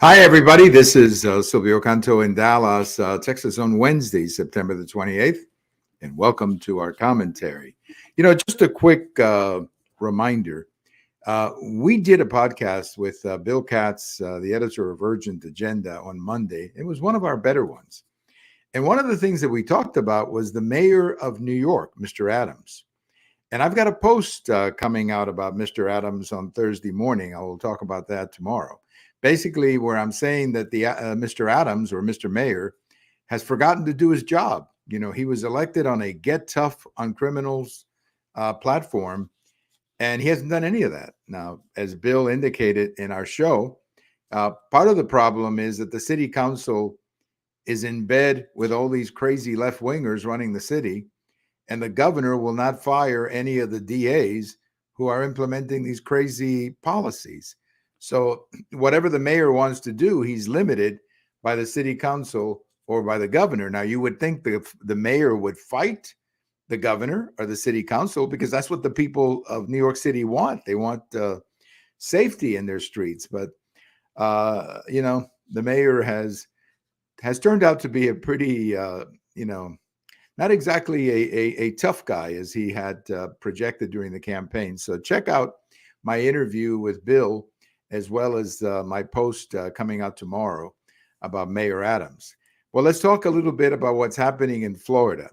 Hi, everybody. This is Silvio Canto in Dallas, Texas on Wednesday, September the 28th, and welcome to our commentary. Just a quick reminder. We did a podcast with Bill Katz, the editor of Urgent Agenda, on Monday. It was one of our better ones. And one of the things that we talked about was the mayor of New York, Mr. Adams. And I've got a post coming out about Mr. Adams on Thursday morning. I will talk about that tomorrow. Basically, where I'm saying that the Mr. Adams or Mr. Mayor has forgotten to do his job. He was elected on a get tough on criminals platform, and he hasn't done any of that. Now, as Bill indicated in our show, part of the problem is that the city council is in bed with all these crazy left wingers running the city, and the governor will not fire any of the DAs who are implementing these crazy policies. So whatever the mayor wants to do, he's limited by the city council or by the governor. Now, you would think the mayor would fight the governor or the city council because that's what the people of New York City want. They want safety in their streets. But, the mayor has turned out to be a pretty, not exactly a tough guy as he had projected during the campaign. So check out my interview with Bill, as well as my post coming out tomorrow about Mayor Adams. Well, let's talk a little bit about what's happening in Florida.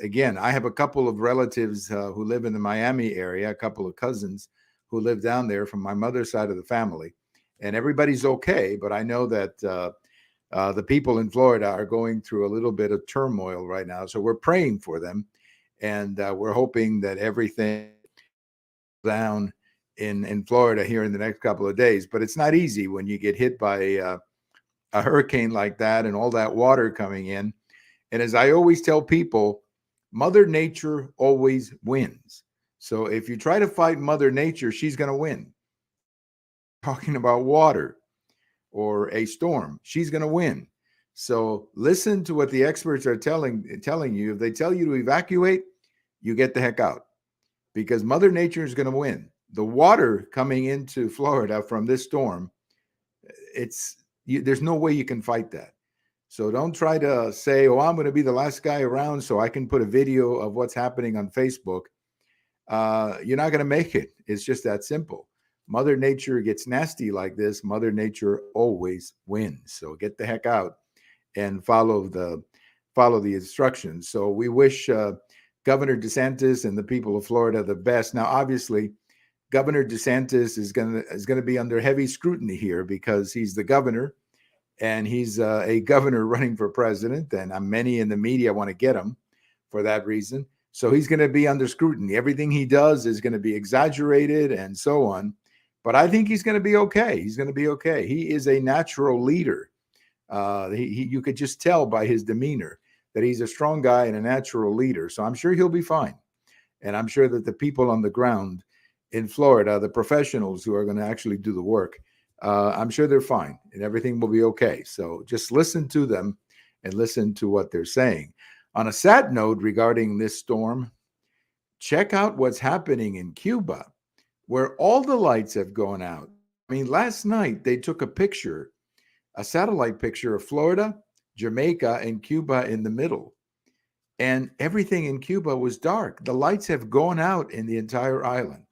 Again, I have a couple of relatives who live in the Miami area, a couple of cousins who live down there from my mother's side of the family. And everybody's okay, but I know that the people in Florida are going through a little bit of turmoil right now. So we're praying for them, and we're hoping that everything down in Florida here in the next couple of days. But it's not easy when you get hit by a hurricane like that and all that water coming in. And as I always tell people, Mother Nature always wins. So if you try to fight Mother Nature, she's going to win. Talking about water or a storm, she's going to win. So listen to what the experts are telling you. If they tell you to evacuate, you get the heck out, because Mother Nature is going to win. The water coming into Florida from this storm, there's no way you can fight that. So don't try to say, oh, I'm going to be the last guy around so I can put a video of what's happening on Facebook. You're not going to make it. It's just that simple. Mother Nature gets nasty like this. Mother Nature always wins. So get the heck out and follow the instructions. So we wish Governor DeSantis and the people of Florida the best. Now, obviously, Governor DeSantis is going to be under heavy scrutiny here because he's the governor, and he's a governor running for president, and many in the media want to get him for that reason. So he's going to be under scrutiny. Everything he does is going to be exaggerated and so on. But I think he's going to be okay. He's going to be okay. He is a natural leader. You could just tell by his demeanor that he's a strong guy and a natural leader. So I'm sure he'll be fine. And I'm sure that the people on the ground in Florida, the professionals who are going to actually do the work, I'm sure they're fine and everything will be okay. So just listen to them and listen to what they're saying. On a sad note regarding this storm, check out what's happening in Cuba, where all the lights have gone out. I mean, last night they took a satellite picture of Florida, Jamaica, and Cuba in the middle. And everything in Cuba was dark. The lights have gone out in the entire island.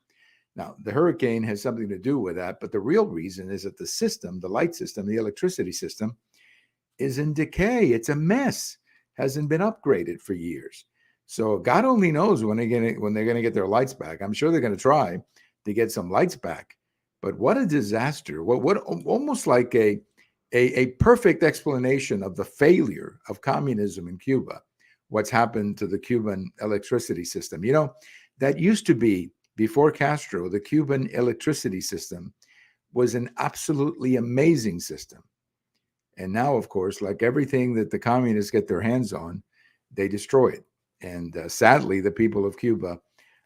Now, the hurricane has something to do with that, but the real reason is that the system, the light system, the electricity system is in decay. It's a mess. Hasn't been upgraded for years. So God only knows when they're going to get their lights back. I'm sure they're going to try to get some lights back. But what a disaster. What almost like a perfect explanation of the failure of communism in Cuba, what's happened to the Cuban electricity system. That used to be, before Castro, the Cuban electricity system was an absolutely amazing system. And now, of course, like everything that the communists get their hands on, they destroy it. And sadly, the people of Cuba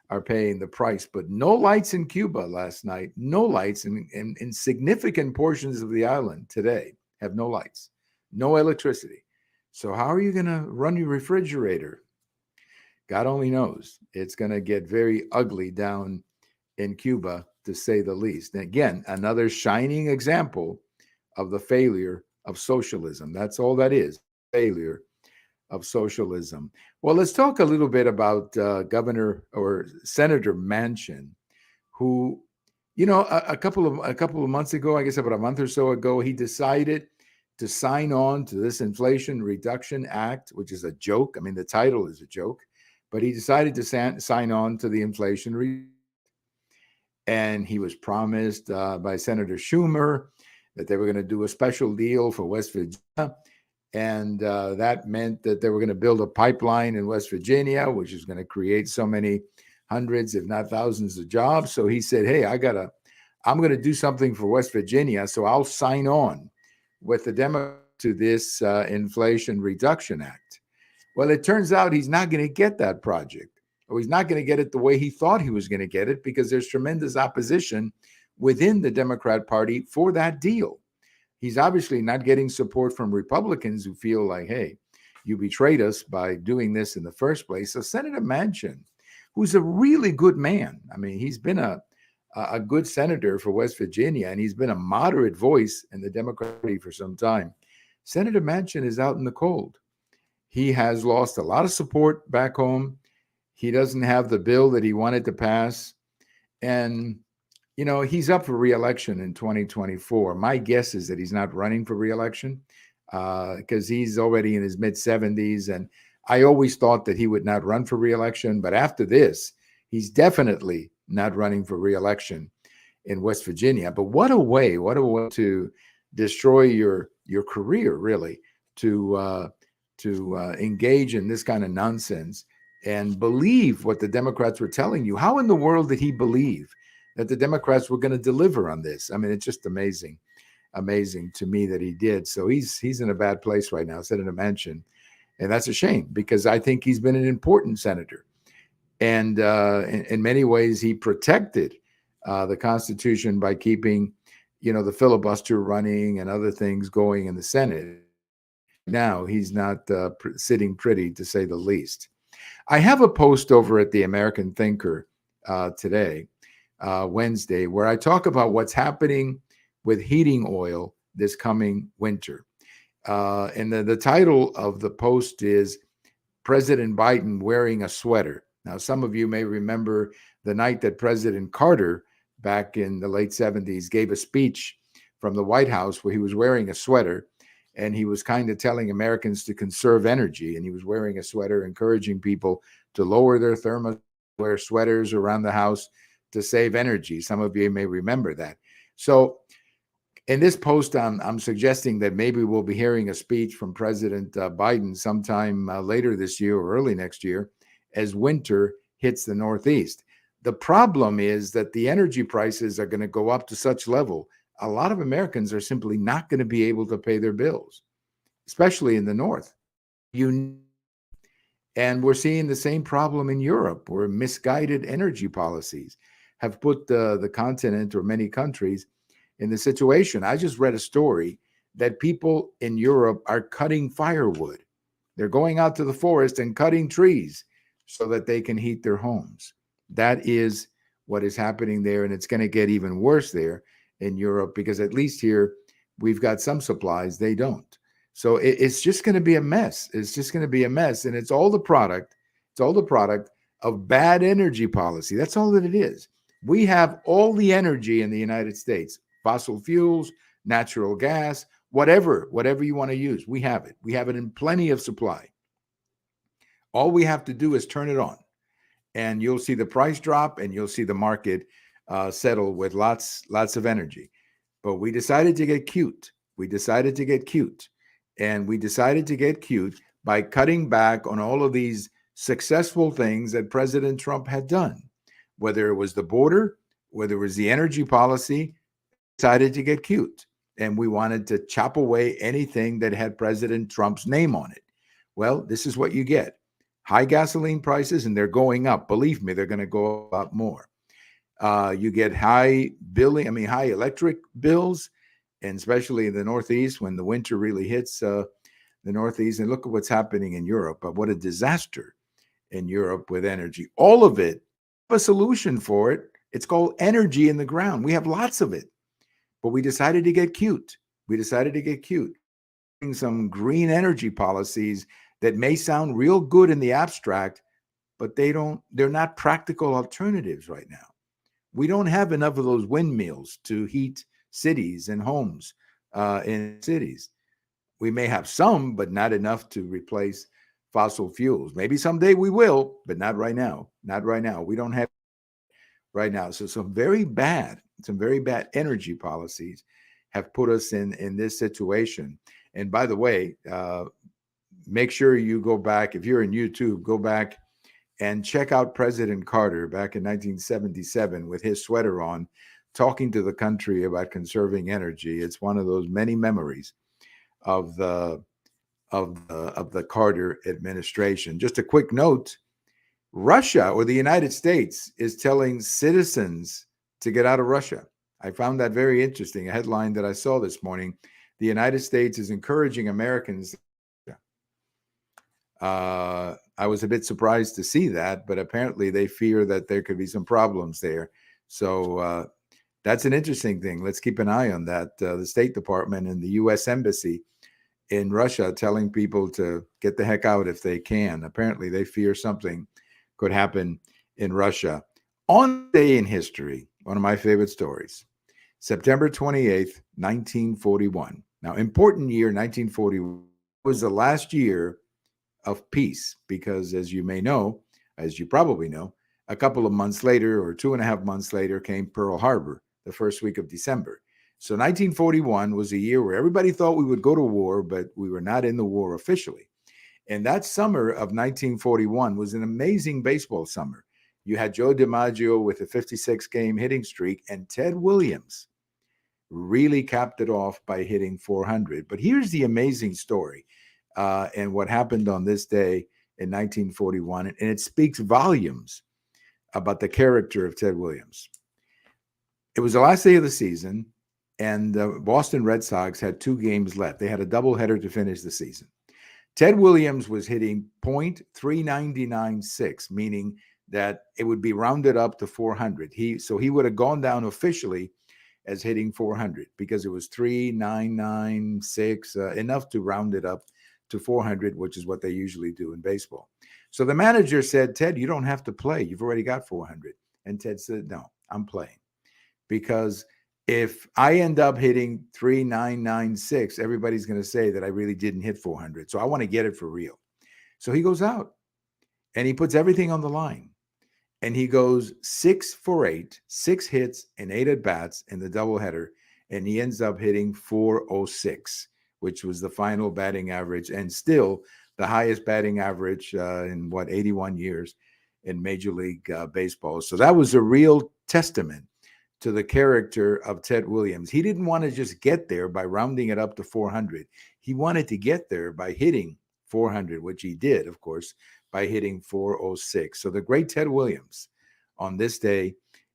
are paying the price. But no lights in Cuba last night, no lights in significant portions of the island today have no lights, no electricity. So how are you going to run your refrigerator? God only knows. It's going to get very ugly down in Cuba, to say the least. And again, another shining example of the failure of socialism. That's all that is, failure of socialism. Well, let's talk a little bit about Governor or Senator Manchin, who, a couple of months ago, I guess about a month or so ago, he decided to sign on to this Inflation Reduction Act, which is a joke. I mean, the title is a joke, but he decided to sign on to the and he was promised by Senator Schumer that they were going to do a special deal for West Virginia. And that meant that they were going to build a pipeline in West Virginia, which is going to create so many hundreds, if not thousands of jobs. So he said, hey, I'm going to do something for West Virginia. So I'll sign on with the Democrats to this Inflation Reduction Act. Well, it turns out he's not going to get that project, or he's not going to get it the way he thought he was going to get it, because there's tremendous opposition within the Democrat Party for that deal. He's obviously not getting support from Republicans who feel like, hey, you betrayed us by doing this in the first place. So Senator Manchin, who's a really good man, I mean, he's been a good senator for West Virginia, and he's been a moderate voice in the Democrat Party for some time. Senator Manchin is out in the cold. He has lost a lot of support back home. He doesn't have the bill that he wanted to pass. And, he's up for re-election in 2024. My guess is that he's not running for re-election because he's already in his mid-70s. And I always thought that he would not run for re-election. But after this, he's definitely not running for re-election in West Virginia. But what a way to destroy your career, really, to engage in this kind of nonsense and believe what the Democrats were telling you. How in the world did he believe that the Democrats were going to deliver on this? I mean, it's just amazing to me that he did. So he's in a bad place right now, Senator Manchin. And that's a shame, because I think he's been an important senator. And in many ways, he protected the Constitution by keeping, the filibuster running and other things going in the Senate. Now he's not sitting pretty, to say the least. I have a post over at the American Thinker today, Wednesday, where I talk about what's happening with heating oil this coming winter. And the title of the post is President Biden Wearing a Sweater. Now, some of you may remember the night that President Carter, back in the late 70s, gave a speech from the White House where he was wearing a sweater, and he was kind of telling Americans to conserve energy. And he was wearing a sweater, encouraging people to lower their thermos, wear sweaters around the house to save energy. Some of you may remember that. So in this post, I'm suggesting that maybe we'll be hearing a speech from President Biden sometime later this year or early next year as winter hits the Northeast. The problem is that the energy prices are going to go up to such level. A lot of Americans are simply not going to be able to pay their bills, especially in the North. And we're seeing the same problem in Europe, where misguided energy policies have put the continent, or many countries, in the situation. I just read a story that people in Europe are cutting firewood. They're going out to the forest and cutting trees so that they can heat their homes. That is what is happening there. And it's going to get even worse there in Europe, because at least here we've got some supplies. They don't. So it's just going to be a mess. It's just going to be a mess. And it's all the product of bad energy policy. That's all that it is. We have all the energy in the United States, fossil fuels, natural gas, whatever you want to use. We have it. We have it in plenty of supply. All we have to do is turn it on, and you'll see the price drop, and you'll see the market settle with lots of energy. But we decided to get cute. And we decided to get cute by cutting back on all of these successful things that President Trump had done, whether it was the border, whether it was the energy policy. Decided to get cute, and we wanted to chop away anything that had President Trump's name on it. Well, this is what you get. High gasoline prices, and they're going up. Believe me, they're going to go up more. You get high electric bills, and especially in the Northeast when the winter really hits the Northeast. And look at what's happening in Europe. But what a disaster in Europe with energy. All of it, a solution for it. It's called energy in the ground. We have lots of it. But we decided to get cute. We decided to get cute, some green energy policies that may sound real good in the abstract, but they're not practical alternatives right now. We don't have enough of those windmills to heat cities and homes in cities. We may have some, but not enough to replace fossil fuels. Maybe someday we will, but not right now. Not right now. We don't have right now. So some very bad energy policies have put us in this situation. And by the way, make sure you go back, if you're in YouTube, go back and check out President Carter back in 1977 with his sweater on, talking to the country about conserving energy. It's one of those many memories of the Carter administration. Just a quick note: Russia, or the United States, is telling citizens to get out of Russia. I found that very interesting. A headline that I saw this morning: the United States is encouraging Americans. I was a bit surprised to see that, but apparently they fear that there could be some problems there. So that's an interesting thing. Let's keep an eye on that. The State Department and the U.S. Embassy in Russia telling people to get the heck out if they can. Apparently they fear something could happen in Russia. On the day in history, one of my favorite stories, September 28th, 1941. Now, important year, 1941 was the last year of peace, because as you may know, as you probably know, a couple of months later, or 2.5 months later, came Pearl Harbor, the first week of December. So 1941 was a year where everybody thought we would go to war, but we were not in the war officially. And that summer of 1941 was an amazing baseball summer. You had Joe DiMaggio with a 56-game hitting streak, and Ted Williams really capped it off by hitting 400. But here's the amazing story. And what happened on this day in 1941, and it speaks volumes about the character of Ted Williams. It was the last day of the season, and the Boston Red Sox had 2 games left. They had a doubleheader to finish the season. Ted Williams was hitting .3996, meaning that it would be rounded up to 400. So he would have gone down officially as hitting 400 because it was 3996, enough to round it up to 400, which is what they usually do in baseball. So the manager said, Ted, you don't have to play. You've already got 400. And Ted said, no, I'm playing. Because if I end up hitting 3996, everybody's going to say that I really didn't hit 400. So I want to get it for real. So he goes out and he puts everything on the line. And he goes 6 for 8, 6 hits and 8 at bats in the doubleheader. And he ends up hitting 406. Which was the final batting average, and still the highest batting average in 81 years in Major League Baseball. So that was a real testament to the character of Ted Williams. He didn't want to just get there by rounding it up to 400. He wanted to get there by hitting 400, which he did, of course, by hitting 406. So the great Ted Williams on this day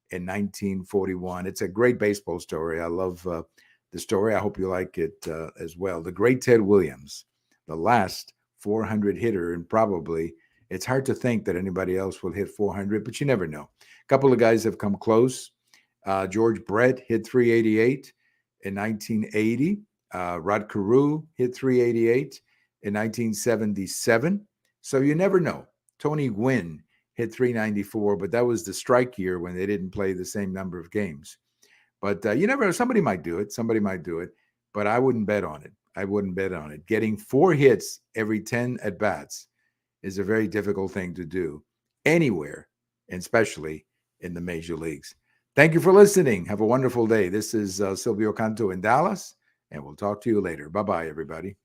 in 1941. It's a great baseball story. I love the story. I hope you like it as well. The great Ted Williams, the last 400 hitter, and probably it's hard to think that anybody else will hit 400, but you never know. A couple of guys have come close. George Brett hit 388 in 1980. Rod Carew hit 388 in 1977. So you never know. Tony Gwynn hit 394, but that was the strike year when they didn't play the same number of games. But you never know. Somebody might do it. But I wouldn't bet on it. Getting 4 hits every 10 at-bats is a very difficult thing to do anywhere, and especially in the major leagues. Thank you for listening. Have a wonderful day. This is Silvio Canto in Dallas, and we'll talk to you later. Bye-bye, everybody.